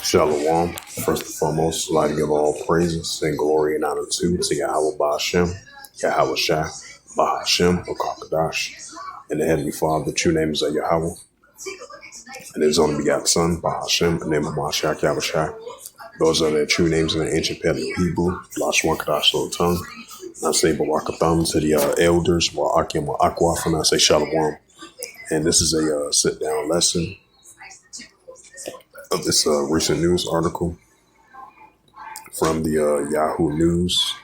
Shalom. First and foremost, I'd like to give all praises and glory and honor to Yahweh Ba'Shem, Yahweh Shai, Ba'Shem, Bakakadash, and the Heavenly Father. The true names of Yahweh, and His only begotten Son, Ba'Shem, the name of Mashiach, Yahweh Shai. Those are their true names in the ancient Paleo Hebrew, Lashwan Kadash, little tongue. And I say Barakatham to the elders, Wa'akim, Wa'akwaf, and I say Shalom. And this is a sit-down lesson of this recent news article from the Yahoo News.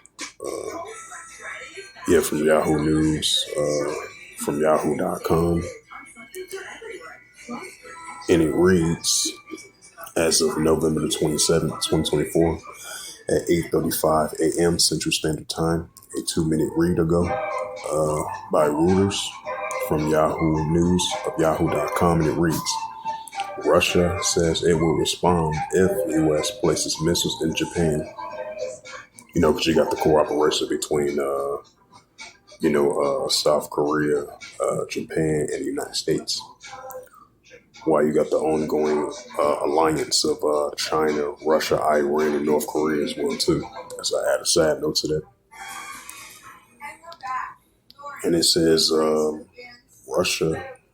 From Yahoo News, from yahoo.com. And it reads, as of November the 27th, 2024, at 8:35 a.m. Central Standard Time, a 2-minute read ago by Reuters from Yahoo News of yahoo.com, and it reads, Russia says it will respond if U.S. places missiles in Japan. Because you got the cooperation between, South Korea, Japan, and the United States. While you got the ongoing alliance of China, Russia, Iran, and North Korea as well, too. As I add a side note to that. And it says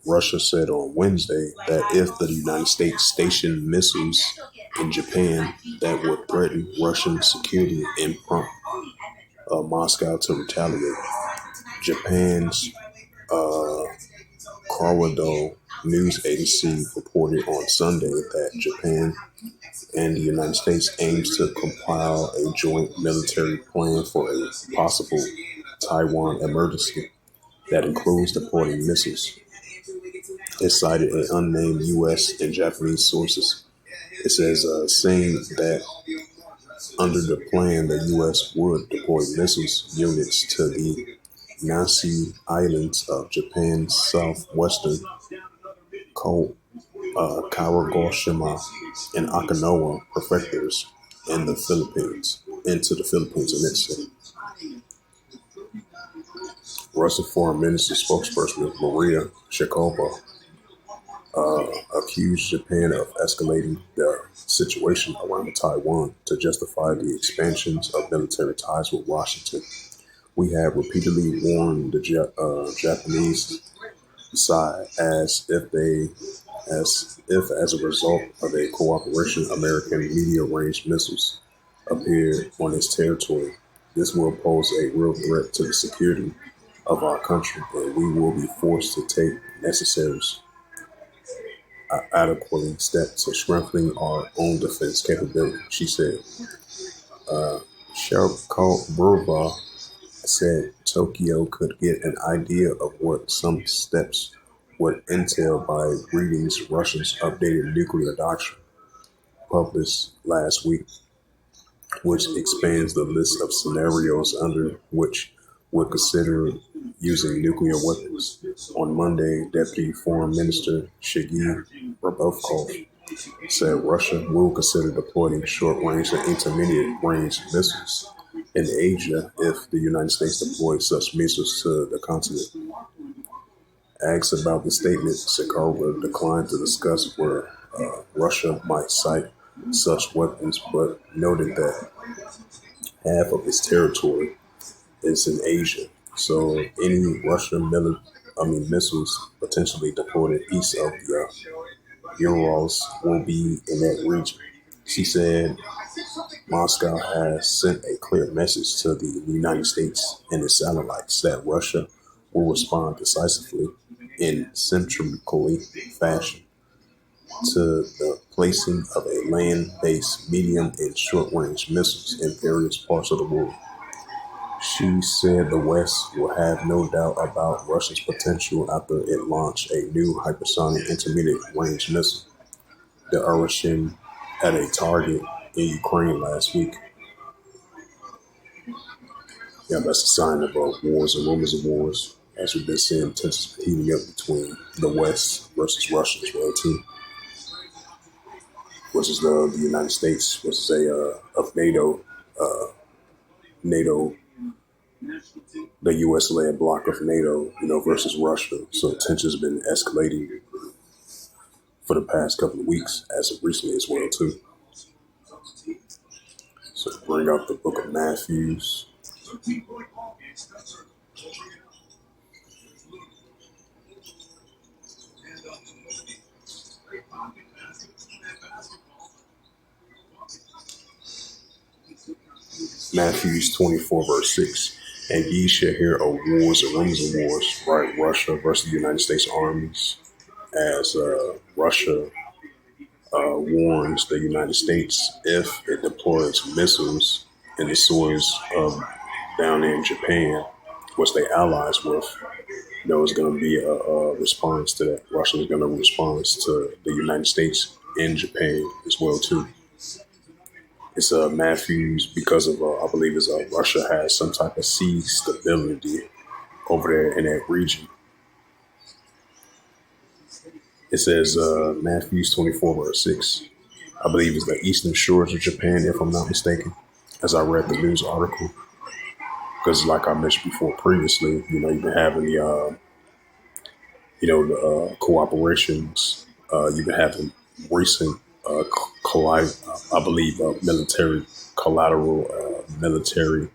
Russia said on Wednesday that if the United States stationed missiles in Japan that would threaten Russian security and prompt Moscow to retaliate. Japan's Kyodo news agency reported on Sunday that Japan and the United States aims to compile a joint military plan for a possible Taiwan emergency that includes deploying missiles. It cited an unnamed U.S. and Japanese sources. It says, saying that under the plan, the U.S. would deploy missiles units to the Nansei Islands of Japan's southwestern Kawagoshima and Okinawa prefectures in the Philippines, into the Philippines, and it said. Russian Foreign Ministry spokesperson Maria Shakova accused Japan of escalating the situation around Taiwan to justify the expansions of military ties with Washington. We have repeatedly warned the Japanese side as if as a result of a cooperation, American medium-range missiles appeared on its territory. This will pose a real threat to the security of our country, and we will be forced to take necessary adequate steps to strengthening our own defense capability, she said. Sharapova said Tokyo could get an idea of what some steps would entail by reading Russia's updated nuclear doctrine published last week, which expands the list of scenarios under which would consider using nuclear weapons. On Monday, Deputy Foreign Minister Sergei Ryabkov said Russia will consider deploying short-range and intermediate-range missiles in Asia if the United States deploys such missiles to the continent. Asked about the statement, Sakharova declined to discuss where Russia might cite such weapons, but noted that half of its territory is in Asia, so any Russian missiles potentially deployed east of the Urals will be in that region. She said Moscow has sent a clear message to the United States and its satellites that Russia will respond decisively in symmetrical fashion to the placing of a land-based medium and short-range missiles in various parts of the world. She said the West will have no doubt about Russia's potential after it launched a new hypersonic intermediate-range missile, the Urushin, at a target in Ukraine last week. Yeah, that's a sign of wars and rumors of wars, as we've been seeing tensions heating up between the West versus Russia as well, too. Versus the United States versus of NATO, the U.S.-led bloc of NATO, versus Russia. So tensions have been escalating for the past couple of weeks, as of recently as well, too. So bring up the book of Matthews. Matthews 24, verse 6. And ye shall hear of wars and rumors of wars, right? Russia versus the United States armies, as Russia warns the United States if it deploys missiles in the soils of down there in Japan, which they allies with. It's going to be a response to that. Russia is going to respond to the United States and Japan as well too. It's Matthews because of I believe it's Russia has some type of sea stability over there in that region. It says Matthews 24 verse 6. I believe it's the eastern shores of Japan, if I'm not mistaken, as I read the news article. Because like I mentioned before previously, you've been having the cooperations. You've been having recent I believe, military collateral military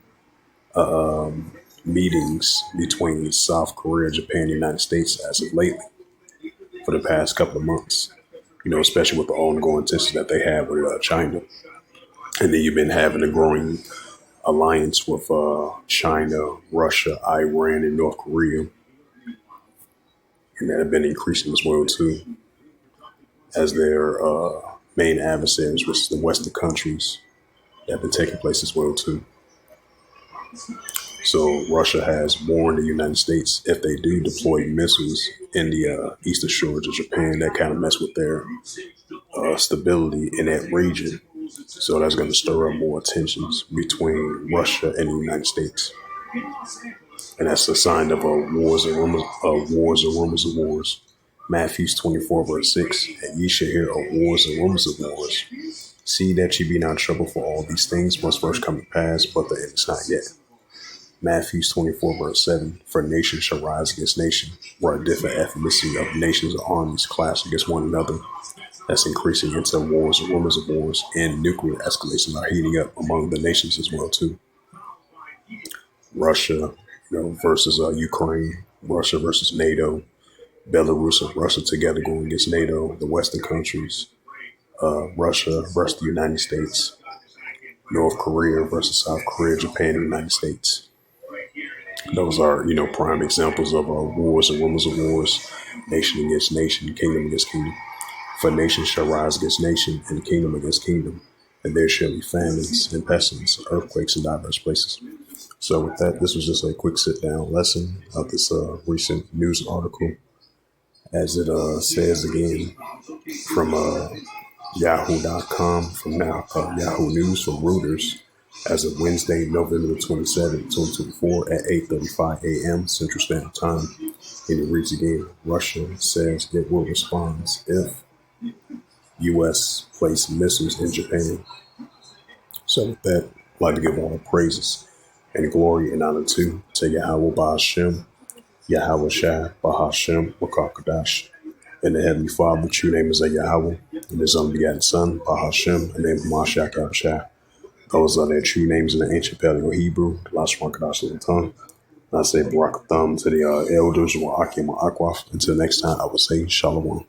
meetings between South Korea, Japan, and the United States as of lately for the past couple of months. Especially with the ongoing tensions that they have with China. And then you've been having a growing alliance with China, Russia, Iran, and North Korea. And that have been increasing as well, too, as their main adversaries, which is the Western countries, that have been taking place as well, too. So Russia has warned the United States if they do deploy missiles in the eastern shores of Japan, that kind of mess with their stability in that region. So that's going to stir up more tensions between Russia and the United States. And that's a sign of wars and rumors of wars and rumors of wars. Matthews 24, verse 6. And ye shall hear of wars and rumors of wars. See that ye be not troubled, for all these things must first come to pass, but the end is not yet. Matthews 24, verse 7. For nation shall rise against nation, where a different ethnicity of nations or armies clash against one another. That's increasing into wars and rumors of wars, and nuclear escalations are heating up among the nations as well too. Russia, versus Ukraine, Russia versus NATO, Belarus and Russia together going against NATO, the Western countries, Russia versus the United States, North Korea versus South Korea, Japan, and the United States. Those are, prime examples of wars and rumors of wars, nation against nation, kingdom against kingdom. For nation shall rise against nation, and kingdom against kingdom, and there shall be famines and pestilence, earthquakes in diverse places. So with that, this was just a quick sit-down lesson of this recent news article, as it says again from Yahoo.com, from now Yahoo News, from Reuters, as of Wednesday, November 27, 2024 at 8:35 a.m. Central Standard Time. And it reads again, Russia says it will respond if U.S. place missiles in Japan. So with that, I'd like to give all praises and glory and honor to Yahweh Ba'ashem, Yahweh Shai, Bahashem, Wakakadash. And the Heavenly Father, the true name is Yahweh, and His only begotten Son, Bahashem, and name of Mashiach Yahushua. Those are their true names in the ancient Paleo Hebrew, the last one Kadash of the tongue. And I say Barak Thumb to the elders, Wa'akim Wa'akwaf. Until next time, I will say Shalom.